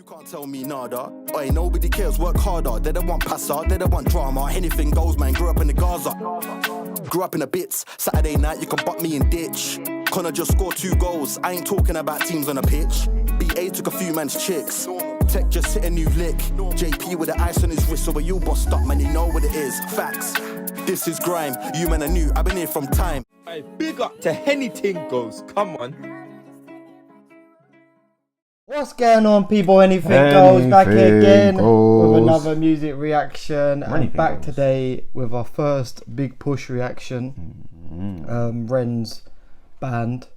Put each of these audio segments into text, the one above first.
can't tell me nada. Oi, nobody cares, work harder. They don't want passer, they don't want drama. Hennything Goes, man, grew up in the Gaza. Grew up in the bits. Saturday night, you can butt me in ditch. Connor just scored 2 goals. I ain't talking about teams on a pitch. BA took a few man's chicks. Tech just hit a new lick. JP with the ice on his wrist, so we you bossed up, man, you know what it is. Facts. This is grime. You men are new, I've been here from time. Hey, big up to Hennything Goes. Come on. What's going on, people? Anything goes back here again with another music reaction. And back today with our first big push reaction. Ren's band.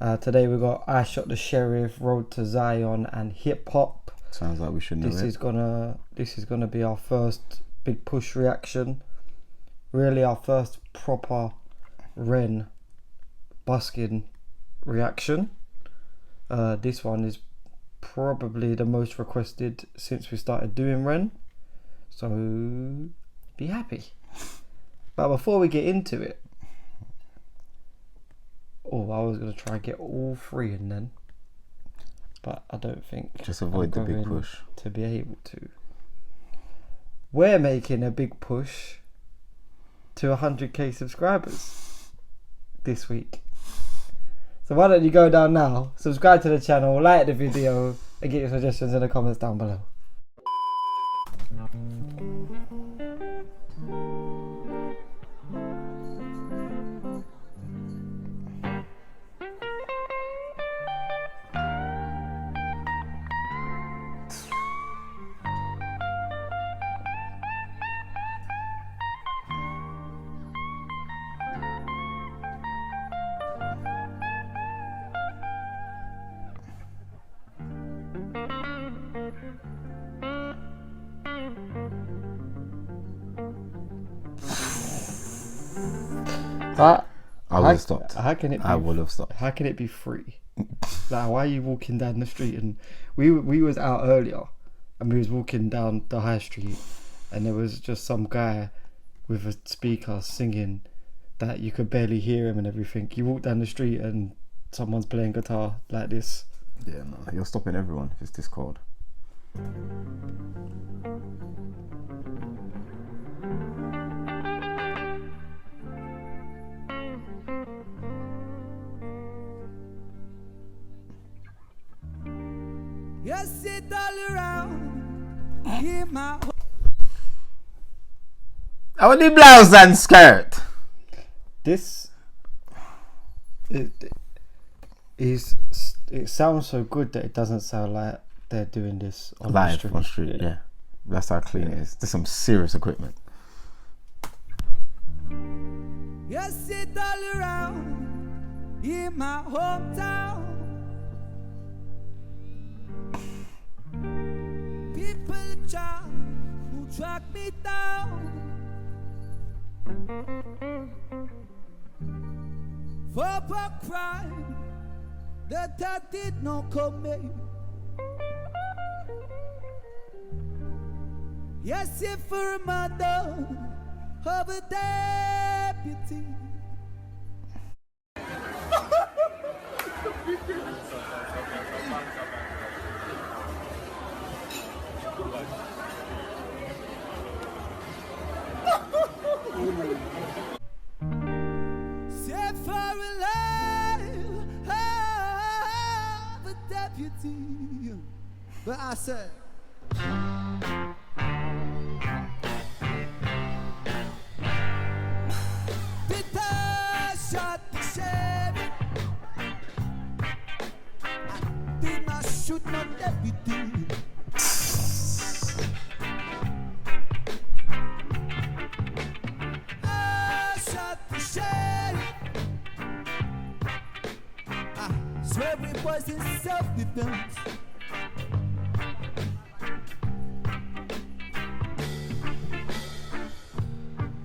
Today we got I Shot the Sherif, Road to Zion, and Hip Hop. Sounds like we should know this is gonna be our first big push reaction. Really, our first proper Ren busking reaction. This one is probably the most requested since we started doing Ren, so be happy. But before we get into it, I was gonna try and get all 3 in then, but I don't think just avoid the big push to be able to. We're making a big push to 100k subscribers this week. So why don't you go down now, subscribe to the channel, like the video, and get your suggestions in the comments down below. I would have stopped. How can it be, I would have stopped. How can it be free? Like, why are you walking down the street? And we was out earlier, and we was walking down the high street, and there was just some guy with a speaker singing that you could barely hear him and everything. You walk down the street and someone's playing guitar like this. Yeah, no, you're stopping everyone if it's Discord. You sit all around, give my I want the blouse and skirt. This it sounds so good that it doesn't sound like they're doing this on live the street. on street. Yeah, that's how clean it is. There's some serious equipment. You sit all around in my hometown. People try who track me down for a crime that I did not commit. Yes, if for a murder of a deputy. Say for a life of a deputy. But I said shot the sheriff. I did not shoot no deputy. I shot the sheriff. I swear it was in self-defense.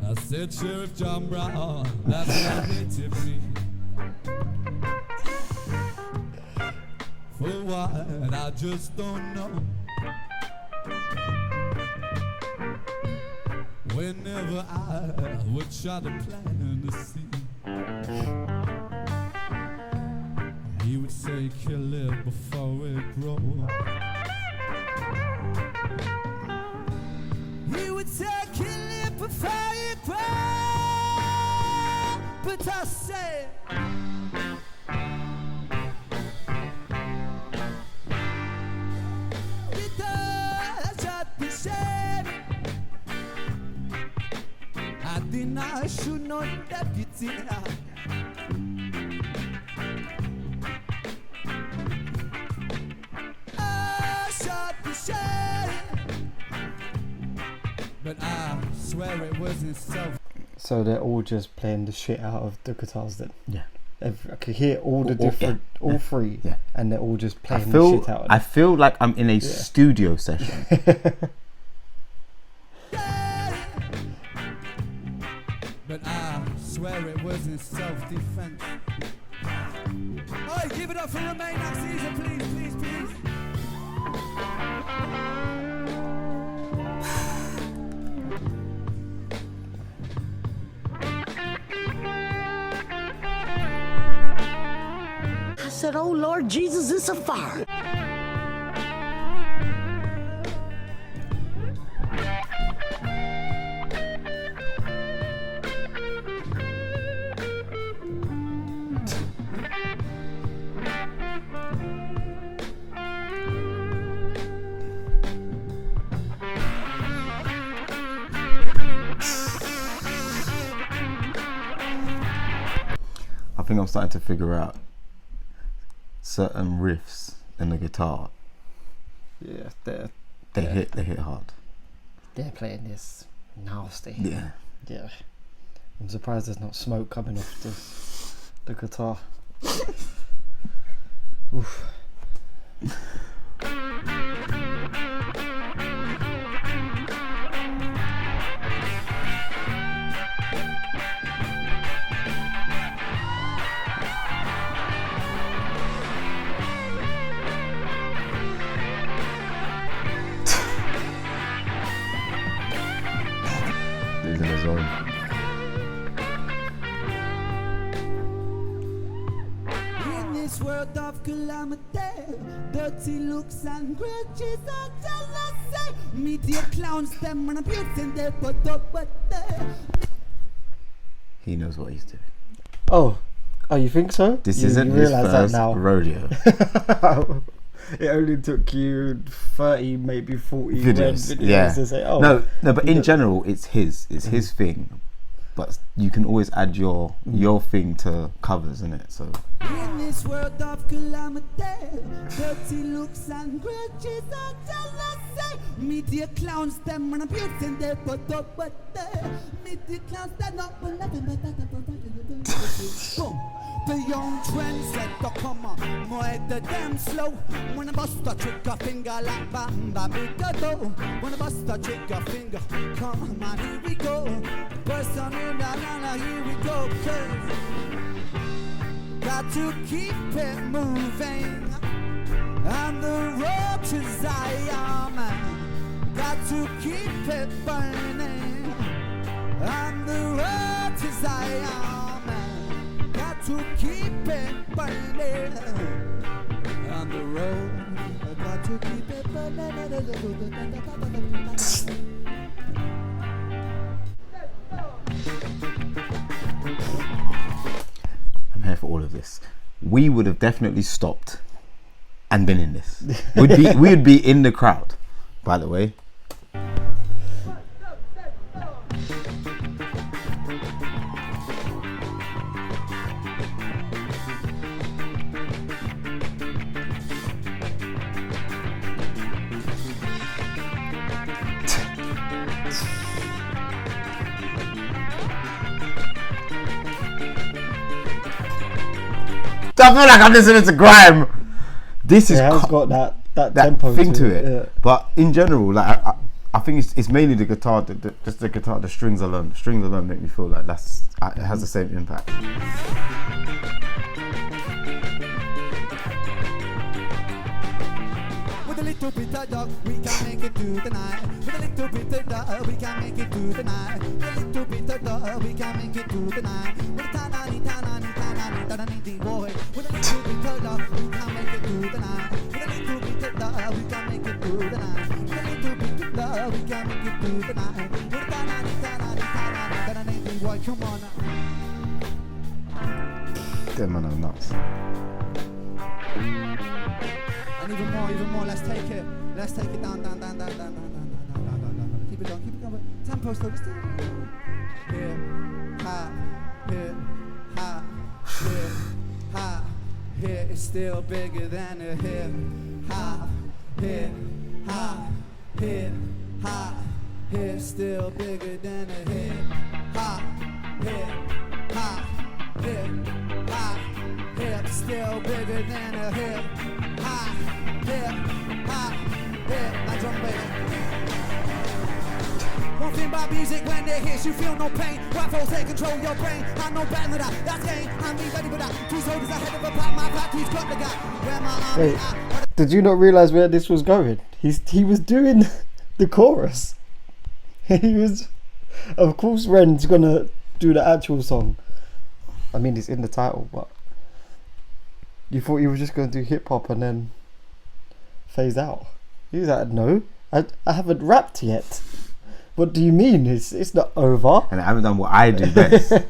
I said, Sheriff John Brown, that's what they tipped me. For what, I just don't know. Whenever I would try to plan to see, he would say, kill it before it grows. what I say. Shot the Sherif. I did not shoot no deputy. I shot the Sherif, but I swear it wasn't self. So they're all just playing the shit out of the guitars then. Yeah. I could hear all the different, all three, Yeah. and they're all just I playing the shit out of I it. feel like I'm in a studio session. But I swear it wasn't self-defense. Oh, give it up for Remain next season, please, please, please. I said, oh Lord Jesus, it's a fire. I think I'm starting to figure out certain riffs in the guitar. Yeah, They hit hard. they're playing this nasty. Yeah. Yeah. I'm surprised there's not smoke coming off the guitar. Oof. He's in his own. In this world of calamity, dirty looks and grudges and jealousy, media clowns them and abusing their put up but He knows what he's doing. Oh, you think so? This You isn't his realise first that now. rodeo. It only took you 30, maybe 40 Videos. videos Yeah. to say, oh. No, but you in don't- general, it's his thing. But you can always add your thing to covers, innit? So in this world of calamity, dirty looks and grudges and jealousy, media clowns them and abusing their put up but media clowns that not for nothing but boom. The young trendsetter come on, more the damn slow. When I bust a trigger finger like Bamba Bigga though. When I bust a trigger finger, come on, here we go. Person in the nana, here we go. 'Cause got to keep it moving on the road to Zion. Got to keep it burning on the road to Zion. Got to keep it burning on the road. Got to keep it burning. I'm here for all of this. We would have definitely stopped and been in this. We'd be in the crowd, by the way. I feel like I'm listening to grime. This is It has got that tempo thing to it. Yeah. But in general, like I think it's mainly the guitar, just the guitar, the strings alone. The strings alone make me feel like it has the same impact. With a little bit of dog, we can make it through the night. With a little bit of dog, we can make it through the night. With a little bit of dog, we can make it through the night. With a tanani, boy. With a little bit of dog, we can make it through the night. With a little bit of dog, we can make it through the night. With a little bit of dog, we can make it through the night. With a tanani, boy, come on. Them man are nuts. And even more, let's take it down. Keep it going. Tempo slow, just here, ha, here, it's still bigger than a hip. Ha, here, still bigger than a hip. Ha, here, still bigger than a hip. Ha, here, like drum bass. One thing about music, when it hits, you feel no pain. Rifles take control your brain. I know better than that. That's game. I mean, ready for that. Two soldiers ahead of a pack. My pack, he's got the guy. Where my army at? Did you not realise where this was going? He was doing the chorus. He was, of course, Ren's gonna do the actual song. I mean, it's in the title, but you thought he was just gonna do hip hop and then phase out. He was like, no, I haven't rapped yet. What do you mean? It's not over. And I haven't done what I do best. One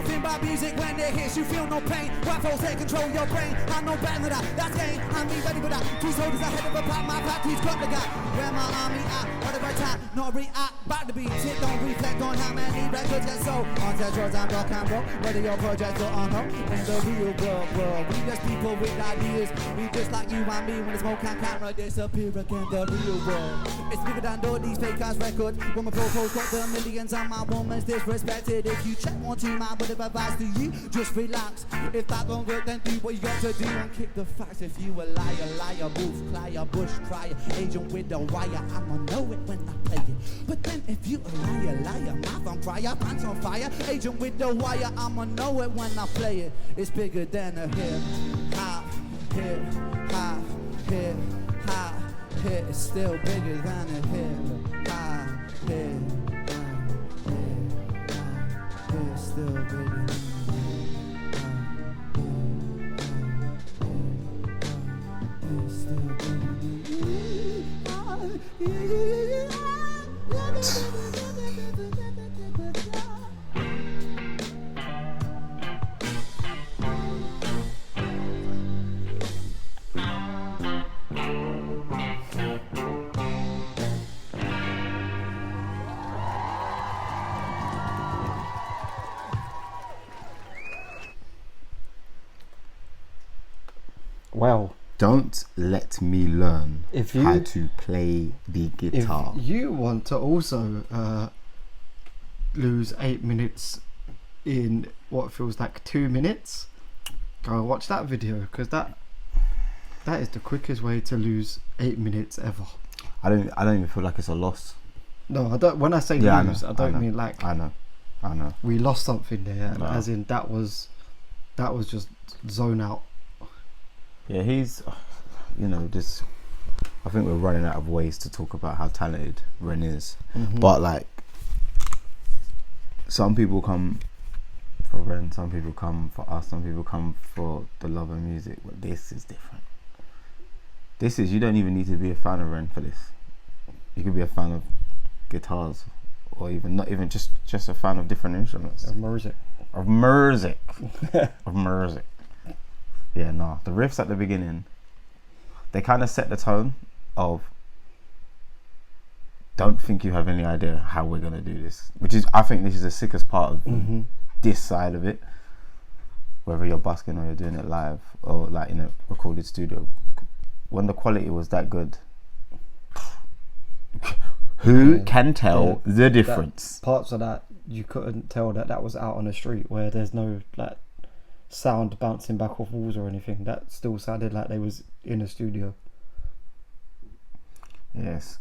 thing about music, when it hits, you feel no pain. Rifles take control your brain. I know better than that. That's game. I mean, ready for that. Two soldiers ahead of a pack. My pack, he's got the guy. Where my army at? What the right time? Not react. Back the beat. Sit, don't reflect on how many records get sold. On test roads and rock and roll. Whether your projects or on hold. In the real world. We just people with ideas. We just like you and me. When the smoke and camera disappear again. The real world. It's bigger than all these fake ass records. When my proposals got the millions and my woman's disrespected. If you check one to my word of advice to you, just relax. If that don't work, then do what you got to do and kick the facts. If you a liar, wolf, crier, bush crier, agent with the wire, I'ma know it when I play it. But then if you a liar, mouth on fire, pants on fire, agent with the wire, I'ma know it when I play it. It's bigger than a hip hop, it's still bigger than a hip hop, it's still bigger than it's still bigger Well, Don't let me learn If you- how to play the if guitar. you want to also lose 8 minutes in what feels like 2 minutes, go watch that video, because that is the quickest way to lose 8 minutes ever. I don't even feel like it's a loss. No, I don't. When I say Yeah, lose, I know. don't mean like I know. we lost something there, No. as in that was just zone out. Yeah, he's, just. I think we're running out of ways to talk about how talented Ren is. Mhm. But like, some people come for Ren, some people come for us, some people come for the love of music. But this is different. You don't even need to be a fan of Ren for this. You could be a fan of guitars, or even not even just a fan of different instruments. Of music. Of music. Yeah, no. The riffs at the beginning, they kind of set the tone of, don't think you have any idea how we're gonna do this. I think this is the sickest part of this side of it. Whether you're busking or you're doing it live or like in a recorded studio, when the quality was that good, who can tell the difference? Parts of that you couldn't tell that was out on the street, where there's no like sound bouncing back off walls or anything. That still sounded like they was in a studio. Yes,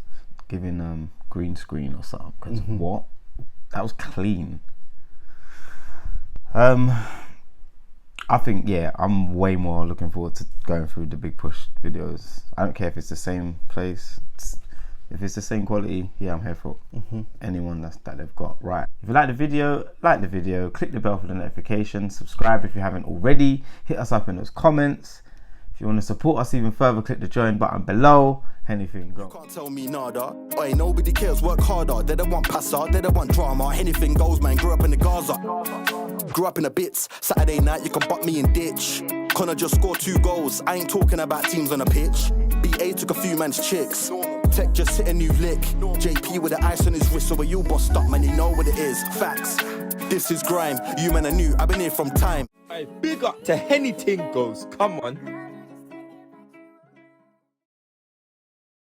giving green screen or something. Because what? That was clean. I think I'm way more looking forward to going through the Big Push videos. I don't care if it's the same place. If it's the same quality, I'm here for anyone that they've got. Right. If you like the video, click the bell for the notification, subscribe if you haven't already, hit us up in those comments. If you want to support us even further, click the join button below. Hennything Goes. Can't tell me nada. Oi, nobody cares, work harder. They don't want passa, they don't want drama. Anything goes, man. Grew up in the Gaza. Grew up in the bits. Saturday night, you can butt me in ditch. Connor just scored 2 goals. I ain't talking about teams on the pitch. BA took a few man's chicks. Tech just hit a new lick. JP with the ice on his wrist, so we all bossed up, man. You know what it is. Facts. This is grime. You man are new. I've been here from time. Hey, big up to Hennything Goes. Come on.